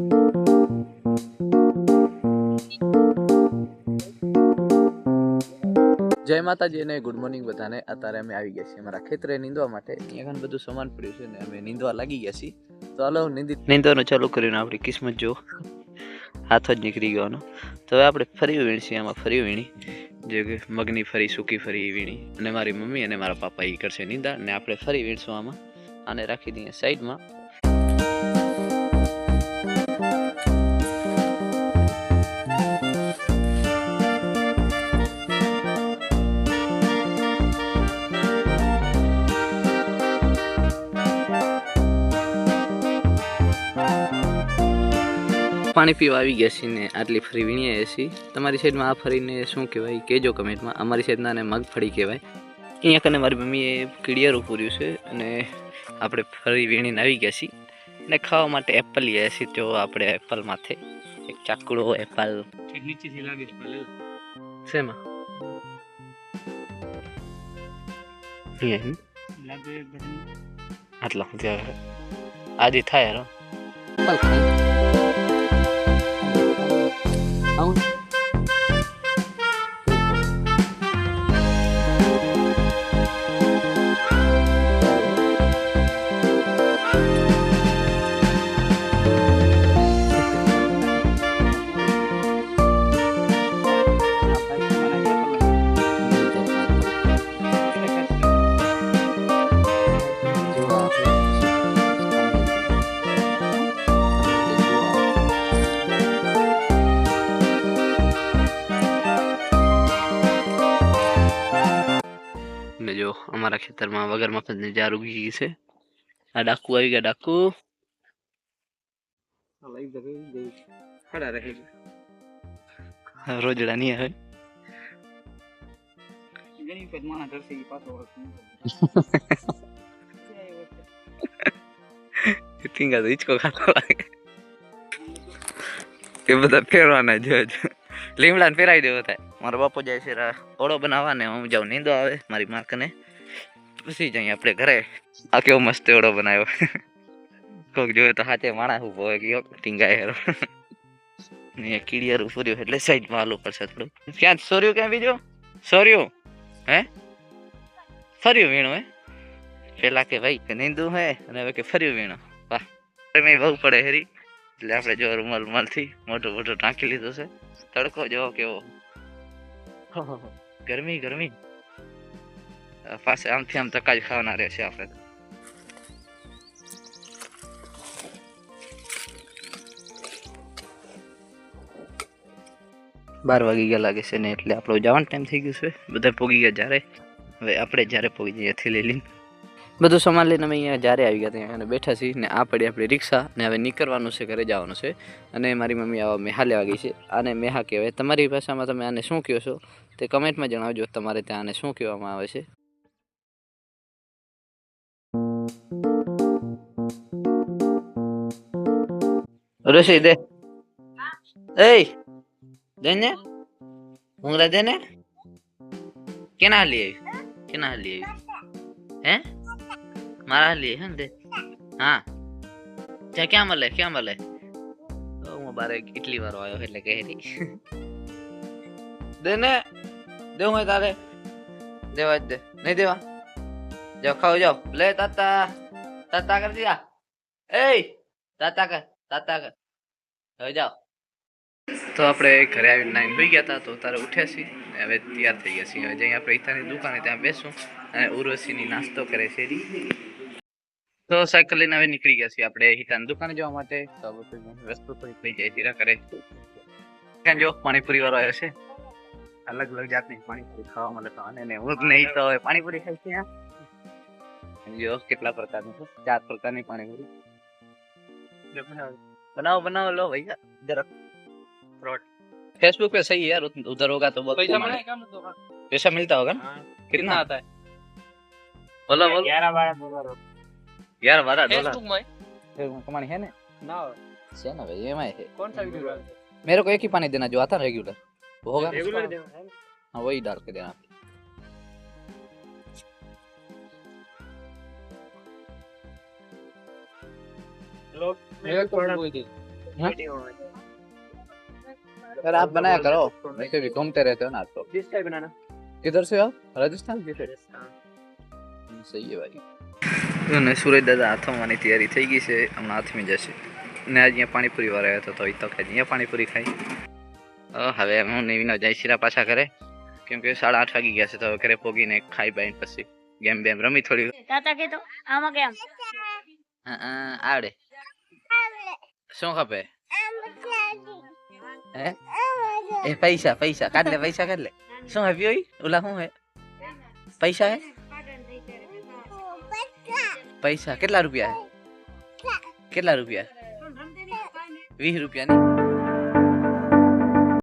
જય માતાજી અને ગુડ મોર્નિંગ બધાને। અત્યારે અમે આવી ગયા છીએ અમારા ખેતરે નીંદવા માટે। અહીંયા ઘણું બધું સામાન પડ્યું છે ને અમે નીંદવા લાગી ગયા છીએ। તો હાલો નીંદવાનું ચાલુ કરીને આપણી કિસ્મત જો હાથ જ નીકળી ગયો। તો હવે આપણે ફરી વીણશી। આમાં ફરી વીણી જે કે મગની ફરી, સૂકી ફરી વીણી અને મારી મમ્મી અને મારા પાપા એ કરશે નીંદા ને આપણે ફરી વીણશું। આમાં આને રાખી દઈએ સાઈડમાં। પાણી પીવા આવી ગયા છીએ ને આટલી ફરી વીણીએ છીએ। તમારી સાઈડમાં આ ફરીને શું કહેવાય કહેજો કમેન્ટમાં। અમારી સાઈડના ને મગફળી કહેવાય। અહીંયા કને મારી મમ્મીએ કીડિયારું પૂર્યું છે અને આપણે ફરી વીણીને આવી ગયા છીએ ને ખાવા માટે એપલ લઈ આવ્યા છીએ। તો આપણે એપલ માથે એક ચાકડો એપલ નીચેથી લાગે છે શેમાં આટલા આદિ થાય યાર એપલ ખાઈ जो हमारा खेतर में वगर मफत ने जार उगी गई से। आ डाकू आई गया। डाकू खड़ा रहे रोजड़ा नहीं है તીંગા તો હિચકો ખાતો લાગે। એ બધા ફેરવાના જો લીમડાને ફેરાવી દેવો થાય। મારો બાપો જાય છે ઓળો બનાવવા ને હું જાઉં નીંદો આવે મારી માકને પછી જઈએ આપણે ઘરે। આ કેવો મસ્ત ઓળો બનાવ્યો। કોઈક જોયે તો હાથે માણસ ઉભો હોય ગયો ટીંગાય હેરો ને કીડિયારું પૂર્યું એટલે સાઈડમાં હાલવું પડશે થોડું। ક્યાં સોર્યું ક્યાં બીજો સોર્યું હે ફર્યું વીણું હે પેલા કે ભાઈ કે નીંદું હે અને હવે કે ફર્યું વીણું। વાહ મેં બહુ પડે હેરી એટલે આપણે જો રૂમાલ રૂમાલથી મોટું મોટું ટાંકી લીધું છે। તડકો જો કેવો ગરમી ગરમી પાસે આમથી આમ ધક્કા જ ખાવાના રહેશે આપણે। 12 વાગી ગયા લાગે છે ને એટલે આપણો જવાનો ટાઈમ થઈ ગયો છે। બધા પોગી ગયા જ્યારે હવે આપણે જ્યારે પોગી જઈએ થેલી લઈને બધું સામાન લઈને અમે અહીંયા જ્યારે આવી ગયા ત્યાં અને બેઠા છીએ ને આ પડી આપણી રિક્ષા ને હવે નીકળવાનું છે ઘરે જવાનું છે। અને મારી મમ્મી આવા મેહા લેવા ગઈ છે। આને મેહા કહેવાય। તમારી ભાષામાં તમે આને શું કહો છો તે કમેન્ટમાં જણાવજો। તમારે ત્યાં આને શું કહેવામાં આવે છે। રસી દે એ દેને ઉંગરા દેને કેના લે કેના લે હે મારા લે હે દે હા ત્યાં ક્યાં મળે હું બારે કેટલી વાર આવ્યો એટલે કહે રહી દેને દેવું હોય તારે દેવા જ દે નહીં દેવા જાઓ ખાઓ જાઓ લે તાતા તાતા કર દિયા એ તાતા કર હવે જાઓ। તો આપણે ઘરે આવીને નાઈને હોઈ ગયા હતા। તો તારે ઉઠ્યા છીએ હવે તૈયાર થઈ ગયા છીએ। હવે જઈએ આપણે ઈતાની દુકાને ત્યાં બેસું અને ઉર્વશીની નાસ્તો કરે છે। તો સાયકલ લઈને હવે નીકળી ગયા છીએ આપણે હિતાની દુકાને જવા માટે। તો વસ્તુ થોડી થઈ જાય ધીરા કરે ત્યાં જો પાણીપુરી વાળો આવ્યો છે। અલગ અલગ જાતની પાણીપુરી ખાવા મળે તો અને હું નહીં તો પાણીપુરી ખાઈ છે। જો કેટલા પ્રકારની છે 4 પ્રકારની પાણીપુરી बनाओ लो भैया जरा फ्रॉड। फेसबुक पे सही है यार उधर होगा तो बहुत पैसा मिलता होगा ना। कितना आता है बोलो 11-12 $11 कमानी है ना से ना भाई EMI है। कौन सा वीडियो डालते मेरे को एक ही पानी देना जो आता रेगुलर वो होगा रेगुलर देना है। हाँ वही डाल के देना। लोग मेरे को हाँ? अगर आप बनाया करो, वैसे भी घूमते रहते हो ना आप तो। दिस टाइप बनाना किधर से हो आप? राजस्थान के? સહી હે ભાઈ અને સુરજ દાદા હાથોમાંની તૈયારી થઈ ગઈ છે, હમણાં હાથમી જશે ને. આજ અહીંયા પાણીપુરી વાળા આવ્યો હતો તો એ તો ખાઈ અહીંયા પાણીપુરી ખાઈ. હવે હું ને વિનો જાય શીરા પાછા ઘરે, કેમ કે 8:30 વાગી ગયા છે. તો હવે ઘરે પોગીને ખાઈ બાઈને પછી ગેમ બેમ રમી થોડી. તાતા કે તો આમાં કેમ આવડે શું ખપે? હે એ પૈસા પૈસા કાઢ લે, પૈસા કાઢ લે. શું હે પીઓ? ઓલા શું હે? પૈસા હે? પૈસા કેટલા રૂપિયા હે? કેટલા રૂપિયા? 20 રૂપિયા ની